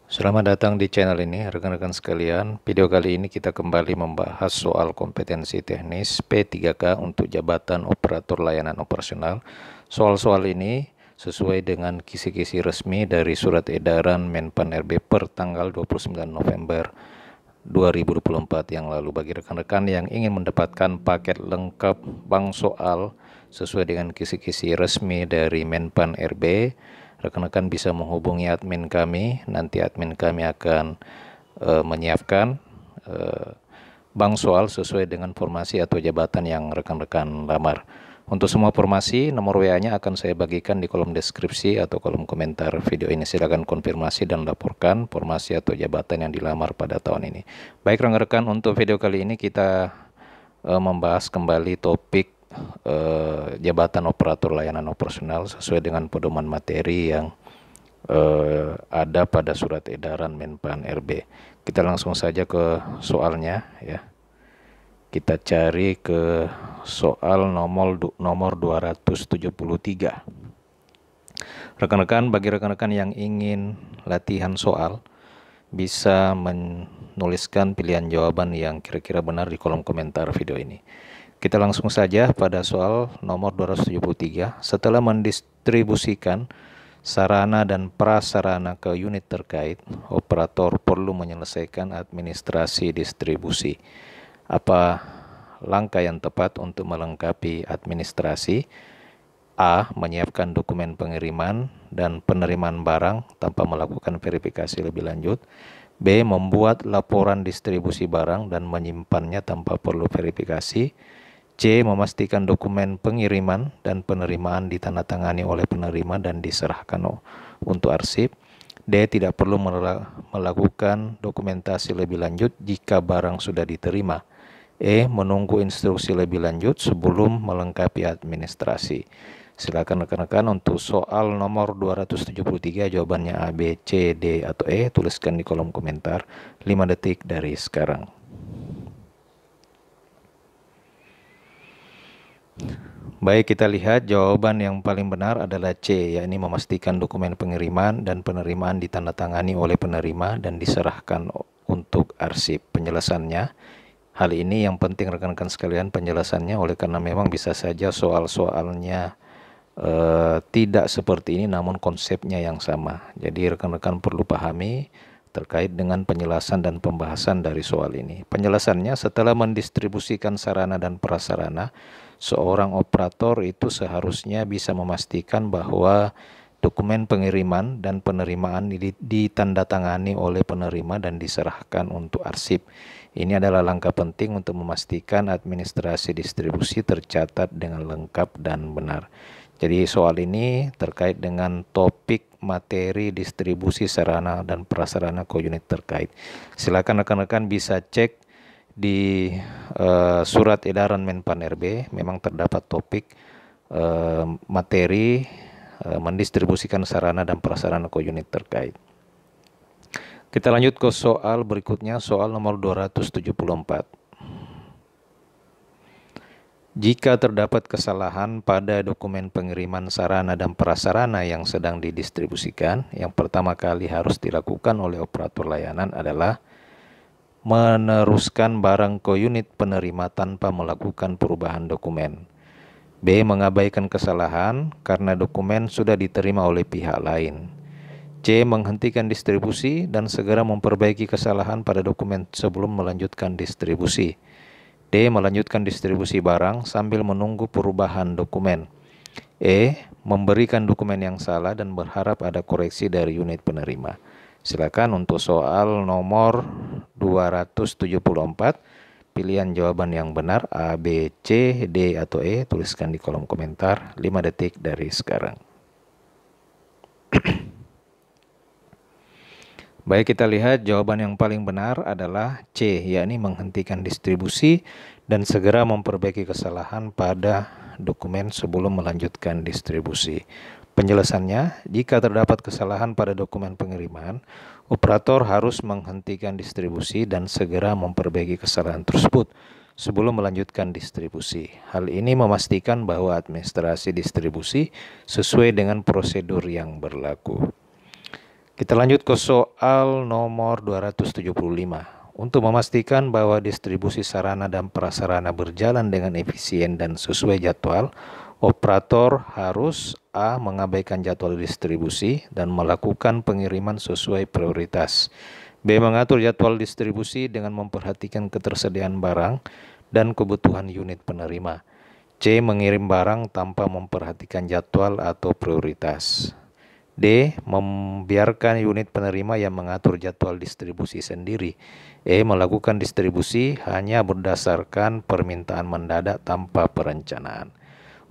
Selamat datang di channel ini, rekan-rekan sekalian. Video kali ini kita kembali membahas soal kompetensi teknis P3K untuk jabatan operator layanan operasional. Soal-soal ini sesuai dengan kisi-kisi resmi dari surat edaran Menpan RB per tanggal 29 November 2024 yang lalu. Bagi rekan-rekan yang ingin mendapatkan paket lengkap bank soal sesuai dengan kisi-kisi resmi dari Menpan RB, rekan-rekan bisa menghubungi admin kami. Nanti admin kami akan menyiapkan bank soal sesuai dengan formasi atau jabatan yang rekan-rekan lamar. Untuk semua formasi, nomor WA-nya akan saya bagikan di kolom deskripsi atau kolom komentar video ini. Silakan konfirmasi dan laporkan formasi atau jabatan yang dilamar pada tahun ini. Baik rekan-rekan, untuk video kali ini kita membahas kembali topik jabatan operator layanan operasional sesuai dengan pedoman materi yang ada pada surat edaran Menpan RB. Kita langsung saja ke soalnya ya. Kita cari ke soal nomor 273. Rekan-rekan, bagi rekan-rekan yang ingin latihan soal, bisa menuliskan pilihan jawaban yang kira-kira benar di kolom komentar video ini. Kita langsung saja pada soal nomor 273. Setelah mendistribusikan sarana dan prasarana ke unit terkait, operator perlu menyelesaikan administrasi distribusi. Apa langkah yang tepat untuk melengkapi administrasi? A. Menyiapkan dokumen pengiriman dan penerimaan barang tanpa melakukan verifikasi lebih lanjut. B. Membuat laporan distribusi barang dan menyimpannya tanpa perlu verifikasi. C. Memastikan dokumen pengiriman dan penerimaan ditandatangani oleh penerima dan diserahkan untuk arsip. D. Tidak perlu melakukan dokumentasi lebih lanjut jika barang sudah diterima. E. Menunggu instruksi lebih lanjut sebelum melengkapi administrasi. Silakan rekan-rekan untuk soal nomor 273 jawabannya A, B, C, D, atau E. Tuliskan di kolom komentar 5 detik dari sekarang. Baik, kita lihat jawaban yang paling benar adalah C, yakni memastikan dokumen pengiriman dan penerimaan ditandatangani oleh penerima dan diserahkan untuk arsip. Penjelasannya, hal ini yang penting rekan-rekan sekalian penjelasannya, oleh karena memang bisa saja soal-soalnya tidak seperti ini namun konsepnya yang sama. Jadi rekan-rekan perlu pahami terkait dengan penjelasan dan pembahasan dari soal ini. Penjelasannya, setelah mendistribusikan sarana dan prasarana, seorang operator itu seharusnya bisa memastikan bahwa dokumen pengiriman dan penerimaan ditandatangani oleh penerima dan diserahkan untuk arsip. Ini adalah langkah penting untuk memastikan administrasi distribusi tercatat dengan lengkap dan benar. Jadi soal ini terkait dengan topik materi distribusi sarana dan prasarana ke unit terkait. Silakan rekan-rekan bisa cek di surat edaran Menpan RB, memang terdapat topik materi mendistribusikan sarana dan prasarana ke unit terkait. Kita lanjut ke soal berikutnya, soal nomor 274. Jika terdapat kesalahan pada dokumen pengiriman sarana dan prasarana yang sedang didistribusikan, yang pertama kali harus dilakukan oleh operator layanan adalah meneruskan barang ke unit penerima tanpa melakukan perubahan dokumen. B. Mengabaikan kesalahan karena dokumen sudah diterima oleh pihak lain. C. Menghentikan distribusi dan segera memperbaiki kesalahan pada dokumen sebelum melanjutkan distribusi. D. Melanjutkan distribusi barang sambil menunggu perubahan dokumen. E. Memberikan dokumen yang salah dan berharap ada koreksi dari unit penerima. Silakan untuk soal nomor 274, pilihan jawaban yang benar A, B, C, D, atau E. Tuliskan di kolom komentar 5 detik dari sekarang. Baik, kita lihat jawaban yang paling benar adalah C, yakni menghentikan distribusi dan segera memperbaiki kesalahan pada dokumen sebelum melanjutkan distribusi. Penjelasannya, jika terdapat kesalahan pada dokumen pengiriman, operator harus menghentikan distribusi dan segera memperbaiki kesalahan tersebut sebelum melanjutkan distribusi. Hal ini memastikan bahwa administrasi distribusi sesuai dengan prosedur yang berlaku. Kita lanjut ke soal nomor 275. Untuk memastikan bahwa distribusi sarana dan prasarana berjalan dengan efisien dan sesuai jadwal, operator harus A. Mengabaikan jadwal distribusi dan melakukan pengiriman sesuai prioritas. B. Mengatur jadwal distribusi dengan memperhatikan ketersediaan barang dan kebutuhan unit penerima. C. Mengirim barang tanpa memperhatikan jadwal atau prioritas. D. Membiarkan unit penerima yang mengatur jadwal distribusi sendiri. E. Melakukan distribusi hanya berdasarkan permintaan mendadak tanpa perencanaan.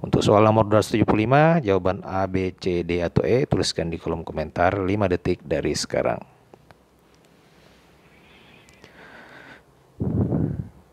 Untuk soal nomor 275, jawaban A, B, C, D, atau E tuliskan di kolom komentar 5 detik dari sekarang.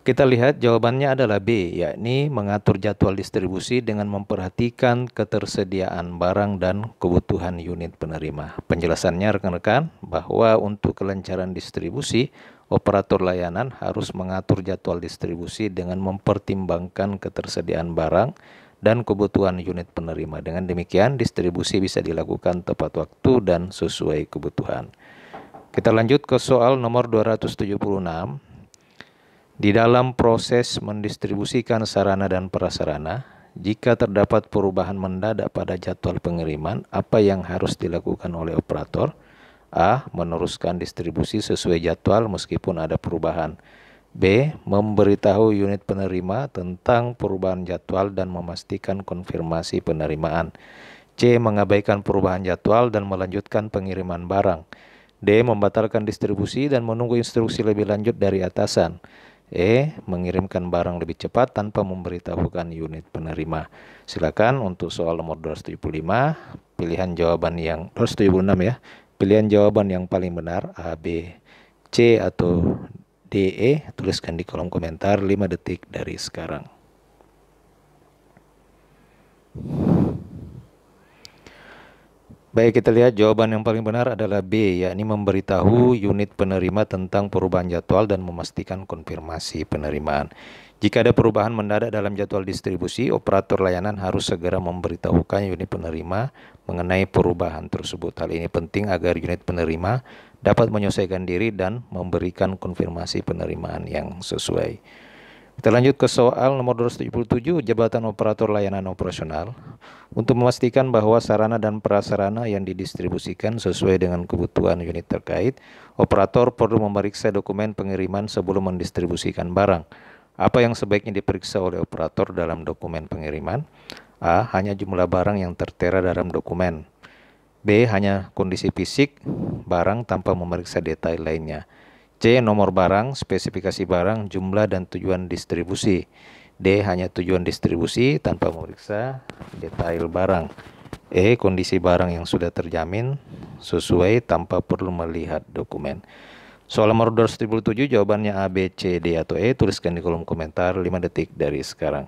Kita lihat jawabannya adalah B, yakni mengatur jadwal distribusi dengan memperhatikan ketersediaan barang dan kebutuhan unit penerima. Penjelasannya rekan-rekan bahwa untuk kelancaran distribusi, operator layanan harus mengatur jadwal distribusi dengan mempertimbangkan ketersediaan barang dan kebutuhan unit penerima. Dengan demikian, distribusi bisa dilakukan tepat waktu dan sesuai kebutuhan. Kita lanjut ke soal nomor 276. Di dalam proses mendistribusikan sarana dan prasarana, jika terdapat perubahan mendadak pada jadwal pengiriman, apa yang harus dilakukan oleh operator? A. Meneruskan distribusi sesuai jadwal meskipun ada perubahan. B. Memberitahu unit penerima tentang perubahan jadwal dan memastikan konfirmasi penerimaan. C. Mengabaikan perubahan jadwal dan melanjutkan pengiriman barang. D. Membatalkan distribusi dan menunggu instruksi lebih lanjut dari atasan. E. Mengirimkan barang lebih cepat tanpa memberitahukan unit penerima. Silakan untuk soal nomor 275, pilihan jawaban yang 276 ya. Pilihan jawaban yang paling benar A, B, C atau D, E tuliskan di kolom komentar 5 detik dari sekarang. Baik, kita lihat jawaban yang paling benar adalah B, yakni memberitahu unit penerima tentang perubahan jadwal dan memastikan konfirmasi penerimaan. Jika ada perubahan mendadak dalam jadwal distribusi, operator layanan harus segera memberitahukan unit penerima mengenai perubahan tersebut. Hal ini penting agar unit penerima dapat menyesuaikan diri dan memberikan konfirmasi penerimaan yang sesuai. Kita lanjut ke soal nomor 277, jabatan operator layanan operasional. Untuk memastikan bahwa sarana dan prasarana yang didistribusikan sesuai dengan kebutuhan unit terkait, operator perlu memeriksa dokumen pengiriman sebelum mendistribusikan barang. Apa yang sebaiknya diperiksa oleh operator dalam dokumen pengiriman? A. Hanya jumlah barang yang tertera dalam dokumen. B. Hanya kondisi fisik barang tanpa memeriksa detail lainnya. C. Nomor barang, spesifikasi barang, jumlah dan tujuan distribusi. D. Hanya tujuan distribusi tanpa memeriksa detail barang. E. Kondisi barang yang sudah terjamin sesuai tanpa perlu melihat dokumen. Soal nomor 277 jawabannya A, B, C, D atau E tuliskan di kolom komentar 5 detik dari sekarang.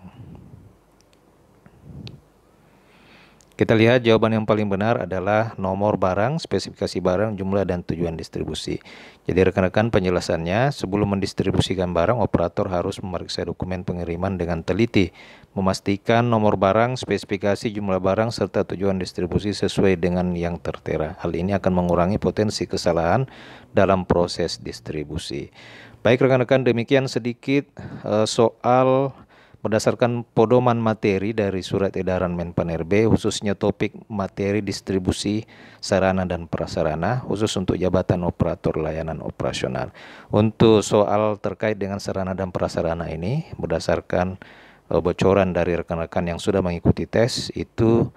Kita lihat jawaban yang paling benar adalah nomor barang, spesifikasi barang, jumlah, dan tujuan distribusi. Jadi rekan-rekan penjelasannya, sebelum mendistribusikan barang, operator harus memeriksa dokumen pengiriman dengan teliti, memastikan nomor barang, spesifikasi, jumlah barang, serta tujuan distribusi sesuai dengan yang tertera. Hal ini akan mengurangi potensi kesalahan dalam proses distribusi. Baik rekan-rekan, demikian sedikit soal berdasarkan pedoman materi dari Surat Edaran Menpan RB, khususnya topik materi distribusi sarana dan prasarana, khusus untuk jabatan operator layanan operasional. Untuk soal terkait dengan sarana dan prasarana ini, berdasarkan bocoran dari rekan-rekan yang sudah mengikuti tes, itu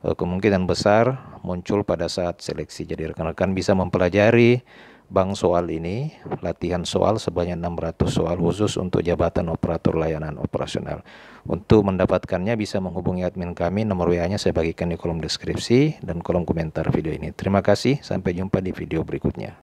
kemungkinan besar muncul pada saat seleksi. Jadi rekan-rekan bisa mempelajari bank soal ini, latihan soal sebanyak 600 soal khusus untuk jabatan operator layanan operasional. Untuk mendapatkannya bisa menghubungi admin kami, nomor WA-nya saya bagikan di kolom deskripsi dan kolom komentar video ini. Terima kasih, sampai jumpa di video berikutnya.